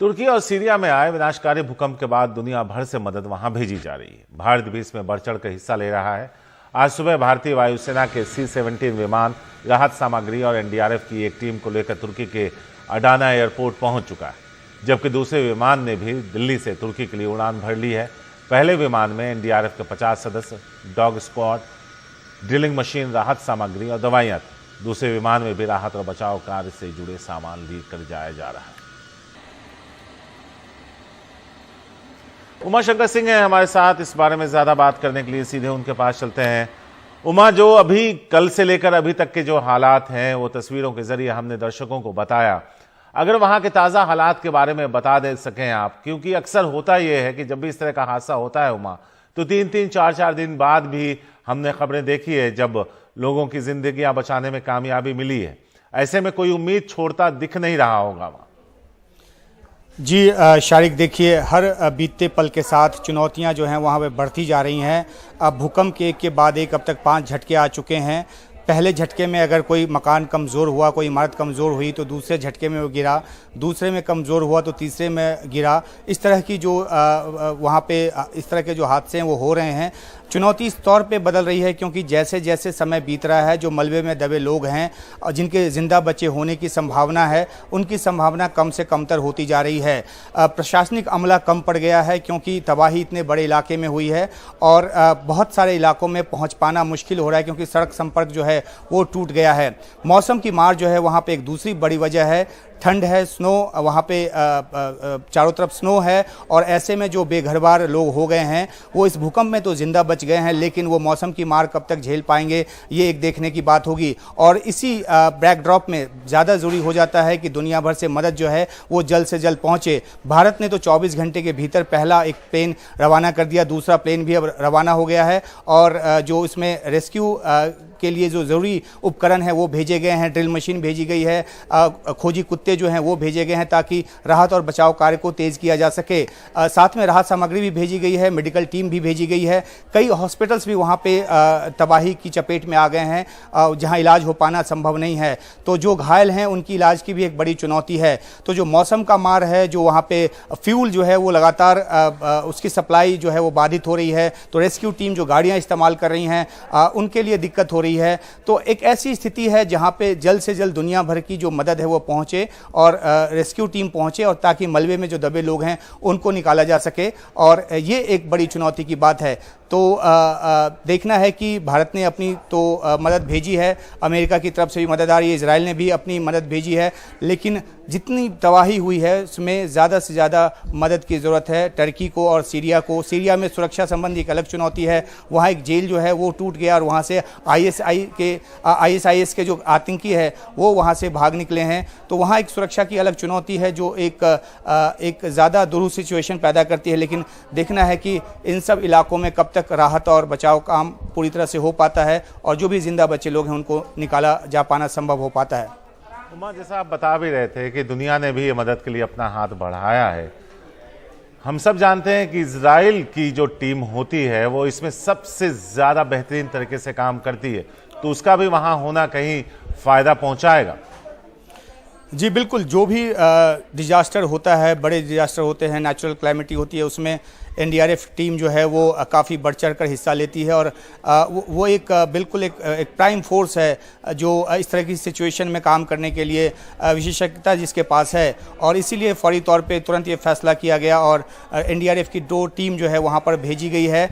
तुर्की और सीरिया में आए विनाशकारी भूकंप के बाद दुनिया भर से मदद वहां भेजी जा रही है। भारत भी इसमें बढ़ चढ़ कर हिस्सा ले रहा है। आज सुबह भारतीय वायुसेना के C-17 विमान राहत सामग्री और एनडीआरएफ की एक टीम को लेकर तुर्की के अडाना एयरपोर्ट पहुंच चुका है, जबकि दूसरे विमान ने भी दिल्ली से तुर्की के लिए उड़ान भर ली है। पहले विमान में एनडीआरएफ के 50 सदस्य, डॉग स्क्वाड, ड्रिलिंग मशीन, राहत सामग्री और दवाइयां थी। दूसरे विमान में भी राहत और बचाव कार्य से जुड़े सामान लेकर जाया जा रहा है। उमा शंकर सिंह है हमारे साथ इस बारे में ज्यादा बात करने के लिए, सीधे उनके पास चलते हैं। उमा, जो अभी कल से लेकर अभी तक के जो हालात हैं वो तस्वीरों के जरिए हमने दर्शकों को बताया। अगर वहां के ताजा हालात के बारे में बता दे सकें आप, क्योंकि अक्सर होता यह है कि जब भी इस तरह का हादसा होता है उमा, तो 3-3, 4-4 दिन बाद भी हमने खबरें देखी है जब लोगों की जिंदगियां बचाने में कामयाबी मिली है। ऐसे में कोई उम्मीद छोड़ता दिख नहीं रहा होगा वहां। जी शारिक, देखिए हर बीतते पल के साथ चुनौतियां जो हैं वहाँ पे बढ़ती जा रही हैं। अब भूकंप के एक के बाद एक अब तक 5 झटके आ चुके हैं। पहले झटके में अगर कोई मकान कमज़ोर हुआ, कोई इमारत कमज़ोर हुई तो दूसरे झटके में वो गिरा, दूसरे में कमज़ोर हुआ तो तीसरे में गिरा। इस तरह की जो वहाँ पे इस तरह के जो हादसे हैं वो हो रहे हैं। चुनौती इस तौर पे बदल रही है क्योंकि जैसे जैसे समय बीत रहा है, जो मलबे में दबे लोग हैं और जिनके ज़िंदा बचे होने की संभावना है, उनकी संभावना कम से कमतर होती जा रही है। प्रशासनिक अमला कम पड़ गया है क्योंकि तबाही इतने बड़े इलाके में हुई है और बहुत सारे इलाकों में पहुंच पाना मुश्किल हो रहा है क्योंकि सड़क संपर्क जो है वो टूट गया है। मौसम की मार जो है वहाँ पे एक दूसरी बड़ी वजह है, ठंड है, स्नो, वहाँ पे चारों तरफ स्नो है और ऐसे में जो बेघरबार लोग हो गए हैं वो इस भूकंप में तो जिंदा बच गए हैं, लेकिन वो मौसम की मार कब तक झेल पाएंगे ये एक देखने की बात होगी। और इसी बैकड्रॉप में ज़्यादा ज़रूरी हो जाता है कि दुनिया भर से मदद जो है वो जल्द से जल्द पहुँचे। भारत ने तो 24 घंटे के भीतर पहला एक प्लेन रवाना कर दिया, दूसरा प्लेन भी अब रवाना हो गया है और जो इसमें रेस्क्यू के लिए जो ज़रूरी उपकरण है वो भेजे गए हैं। ड्रिल मशीन भेजी गई है, खोजी कुत्ते जो हैं वो भेजे गए हैं ताकि राहत और बचाव कार्य को तेज़ किया जा सके। साथ में राहत सामग्री भी भेजी गई है, मेडिकल टीम भी भेजी गई है। कई हॉस्पिटल्स भी वहाँ पे तबाही की चपेट में आ गए हैं जहाँ इलाज हो पाना संभव नहीं है, तो जो घायल हैं उनकी इलाज की भी एक बड़ी चुनौती है। तो जो मौसम का मार है, जो वहाँ पे फ्यूल जो है वो लगातार उसकी सप्लाई जो है वो बाधित हो रही है, तो रेस्क्यू टीम जो गाड़ियाँ इस्तेमाल कर रही हैं उनके लिए दिक्कत हो रही है। तो एक ऐसी स्थिति है जहां पे जल्द से जल्द दुनिया भर की जो मदद है वो पहुंचे और रेस्क्यू टीम पहुंचे और ताकि मलबे में जो दबे लोग हैं उनको निकाला जा सके, और ये एक बड़ी चुनौती की बात है। तो देखना है कि भारत ने अपनी तो मदद भेजी है, अमेरिका की तरफ से भी मदद आ रही है, इजराइल ने भी अपनी मदद भेजी है, लेकिन जितनी तबाही हुई है उसमें ज़्यादा से ज़्यादा मदद की ज़रूरत है टर्की को और सीरिया को। सीरिया में सुरक्षा संबंधी एक अलग चुनौती है, वहाँ एक जेल जो है वो टूट गया और वहाँ से ISIS के जो आतंकी है वो वहाँ से भाग निकले हैं, तो वहाँ एक सुरक्षा की अलग चुनौती है जो एक ज़्यादा दुरूह सिचुएशन पैदा करती है। लेकिन देखना है कि इन सब इलाकों में कब तक राहत और बचाव काम पूरी तरह से हो पाता है और जो भी जिंदा बचे लोग हैं उनको निकाला जा पाना संभव हो पाता है। उमा, जैसा आप बता भी रहे थे कि दुनिया ने भी मदद के लिए अपना हाथ बढ़ाया है। हम सब जानते हैं कि इजराइल की जो टीम होती है वो इसमें सबसे ज्यादा बेहतरीन तरीके से काम करती है, तो उसका भी वहां होना कहीं फायदा पहुंचाएगा। जी बिल्कुल, जो भी डिजास्टर होता है, बड़े डिजास्टर होते हैं, नेचुरल क्लाइमिटी होती है, उसमें एनडीआरएफ टीम जो है वो काफ़ी बढ़ चढ़ कर हिस्सा लेती है और वो एक बिल्कुल एक प्राइम फोर्स है जो इस तरह की सिचुएशन में काम करने के लिए विशेषज्ञता जिसके पास है, और इसीलिए फौरी तौर पे तुरंत ये फैसला किया गया और एनडीआरएफ की 2 टीम जो है वहाँ पर भेजी गई है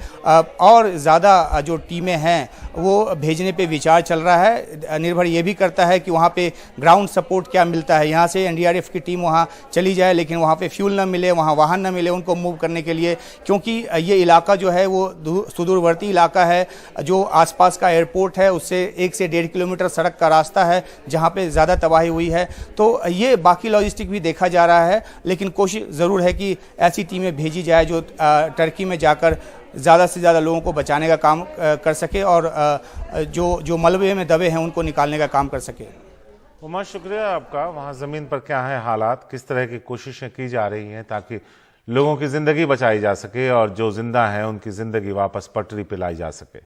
और ज़्यादा जो टीमें हैं वो भेजने पे विचार चल रहा है। निर्भर ये भी करता है कि वहाँ पे ग्राउंड सपोर्ट क्या मिलता है। यहाँ से एनडीआरएफ की टीम वहाँ चली जाए लेकिन वहाँ पे फ्यूल न मिले, वहाँ वाहन न मिले उनको मूव करने के लिए, क्योंकि ये इलाका जो है वो सुदूरवर्ती इलाका है। जो आसपास का एयरपोर्ट है उससे 1 से 1.5 किलोमीटर सड़क का रास्ता है जहाँ पे ज़्यादा तबाही हुई है। तो ये बाकी लॉजिस्टिक भी देखा जा रहा है, लेकिन कोशिश ज़रूर है कि ऐसी टीमें भेजी जाए जो टर्की में जाकर ज़्यादा से ज़्यादा लोगों को बचाने का काम कर सके और जो मलबे में दबे हैं उनको निकालने का काम कर सके। उमा, शुक्रिया आपका। वहाँ ज़मीन पर क्या है हालात, किस तरह की कोशिशें की जा रही हैं ताकि लोगों की ज़िंदगी बचाई जा सके और जो जिंदा हैं उनकी ज़िंदगी वापस पटरी पे लाई जा सके।